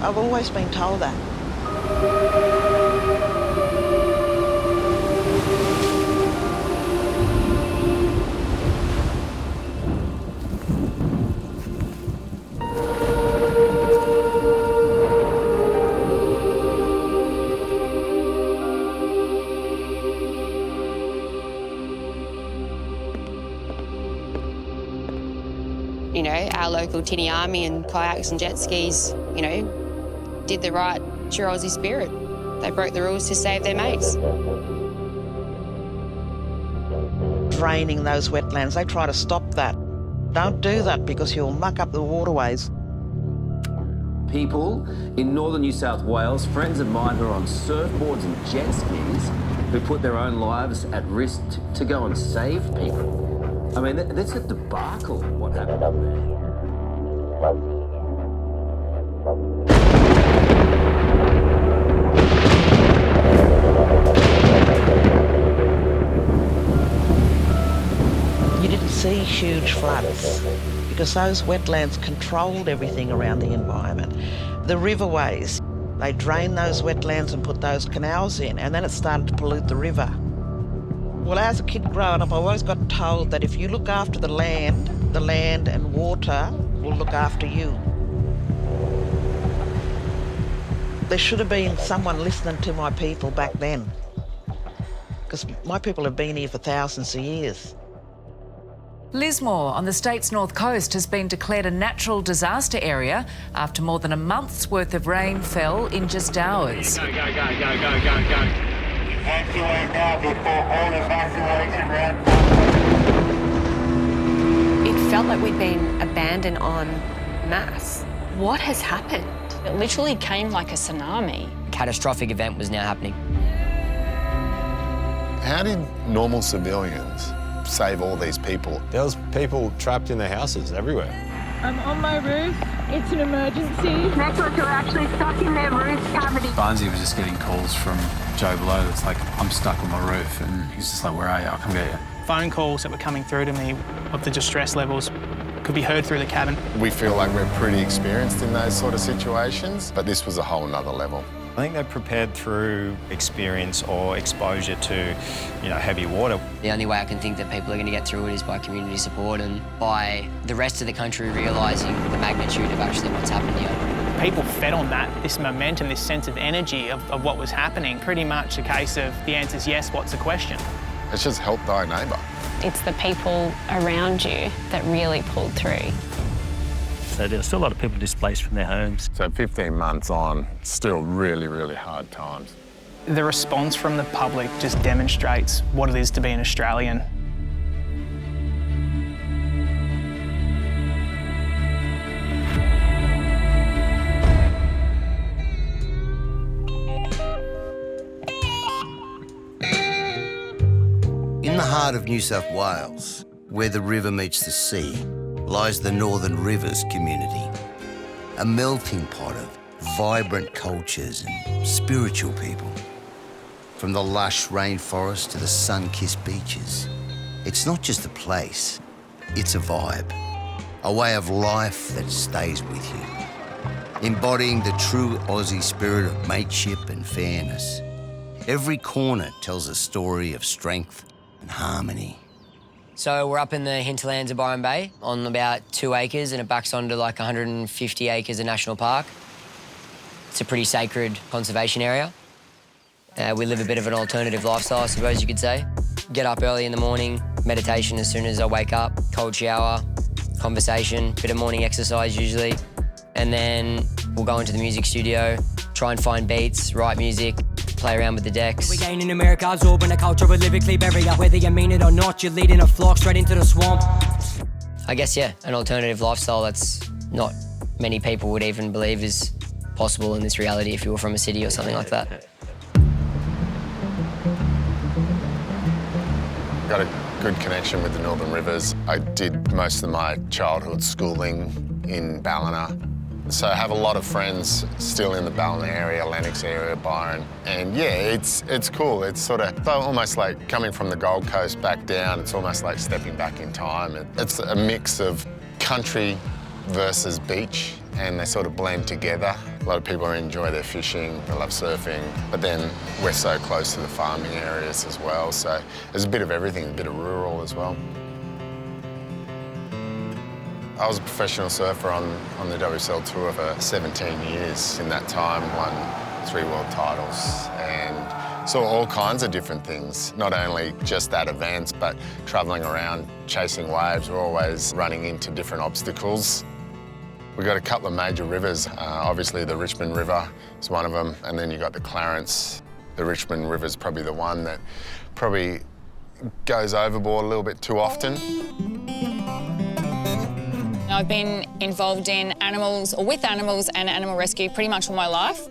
I've always been told that. You know, our local tinny army and kayaks and jet skis, you know, did the right true Aussie spirit. They broke the rules to save their mates. Draining those wetlands, they try to stop that. Don't do that because you'll muck up the waterways. People in northern New South Wales, friends of mine who are on surfboards and jet skis, who put their own lives at risk to go and save people. I mean, that's a debacle, what happened up there. You didn't see huge floods because those wetlands controlled everything around the environment. The riverways, they drained those wetlands and put those canals in, and then it started to pollute the river. Well, as a kid growing up, I always got told that if you look after the land and water will look after you. There should have been someone listening to my people back then, because my people have been here for thousands of years. Lismore on the state's north coast has been declared a natural disaster area after more than a month's worth of rain fell in just hours. Go. Evacuate now before all evacuation routes. It felt like we'd been abandoned en masse. What has happened? It literally came like a tsunami. A catastrophic event was now happening. How did normal civilians save all these people? There was people trapped in their houses everywhere. I'm on my roof. It's an emergency. Networks are actually stuck in their roof cavity. Barnesy was just getting calls from Joe below that's like, I'm stuck on my roof, and he's just like, where are you? I'll come get you. Phone calls that were coming through to me of the distress levels could be heard through the cabin. We feel like we're pretty experienced in those sort of situations, but this was a whole nother level. I think they're prepared through experience or exposure to, heavy water. The only way I can think that people are going to get through it is by community support and by the rest of the country realising the magnitude of actually what's happened here. People fed on that, this momentum, this sense of energy of what was happening. Pretty much a case of the answer's yes, what's the question? It's just help thy neighbour. It's the people around you that really pulled through. So there were still a lot of people displaced from their homes. So 15 months on, still really, really hard times. The response from the public just demonstrates what it is to be an Australian. In the heart of New South Wales, where the river meets the sea, lies the Northern Rivers community, a melting pot of vibrant cultures and spiritual people. From the lush rainforest to the sun-kissed beaches, it's not just a place, it's a vibe, a way of life that stays with you, embodying the true Aussie spirit of mateship and fairness. Every corner tells a story of strength and harmony. So we're up in the hinterlands of Byron Bay on about 2 acres, and it backs onto like 150 acres of national park. It's a pretty sacred conservation area. We live a bit of an alternative lifestyle, I suppose you could say. Get up early in the morning, meditation as soon as I wake up, cold shower, conversation, bit of morning exercise usually, and then we'll go into the music studio, try and find beats, write music, play around with the decks. We gain in America, absorbing a culture of lyrically barrier. Whether you mean it or not, you're leading a flock straight into the swamp. I guess, yeah, an alternative lifestyle that's not many people would even believe is possible in this reality if you were from a city or something like that. Got a good connection with the Northern Rivers. I did most of my childhood schooling in Ballina. So I have a lot of friends still in the Ballina area, Lennox area, Byron. And yeah, it's cool. It's sort of almost like coming from the Gold Coast back down. It's almost like stepping back in time. It's a mix of country versus beach, and they sort of blend together. A lot of people enjoy their fishing, they love surfing, but then we're so close to the farming areas as well, so there's a bit of everything, a bit of rural as well. I was a professional surfer on the WSL Tour for 17 years. In that time, won 3 world titles and saw all kinds of different things, not only just at events, but travelling around, chasing waves. We're always running into different obstacles. We've got a couple of major rivers. Obviously, the Richmond River is one of them, and then you've got the Clarence. The Richmond River is probably the one that probably goes overboard a little bit too often. I've been involved in animals, or with animals and animal rescue pretty much all my life.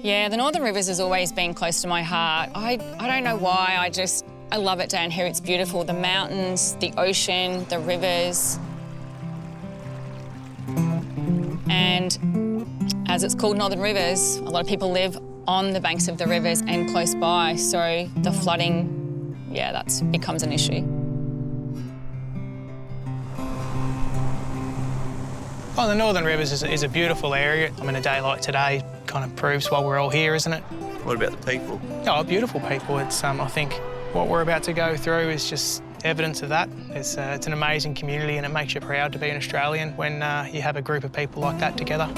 Yeah, the Northern Rivers has always been close to my heart. I don't know why, I love it down here. It's beautiful, the mountains, the ocean, the rivers. And as it's called Northern Rivers, a lot of people live on the banks of the rivers and close by, so the flooding, yeah, that becomes an issue. Well, the Northern Rivers is a beautiful area. I mean, a day like today kind of proves why we're all here, isn't it? What about the people? Oh, beautiful people. It's I think what we're about to go through is just evidence of that. It's an amazing community, and it makes you proud to be an Australian when you have a group of people like that together.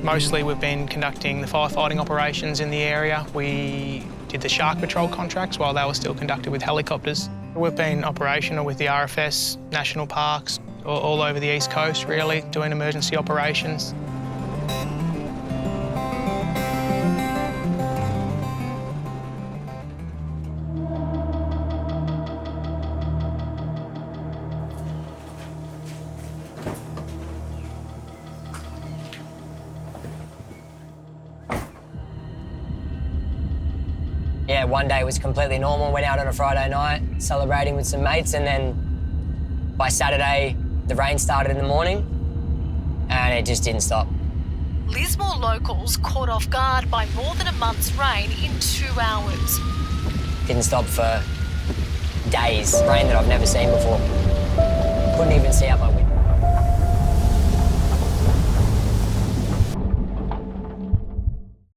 Mostly we've been conducting the firefighting operations in the area. We did the shark patrol contracts while they were still conducted with helicopters. We've been operational with the RFS, national parks, all over the East Coast, really, doing emergency operations. Yeah, one day was completely normal, went out on a Friday night, celebrating with some mates, and then by Saturday, the rain started in the morning, and it just didn't stop. Lismore locals caught off guard by more than a month's rain in 2 hours. Didn't stop for days. Rain that I've never seen before. Couldn't even see out my window.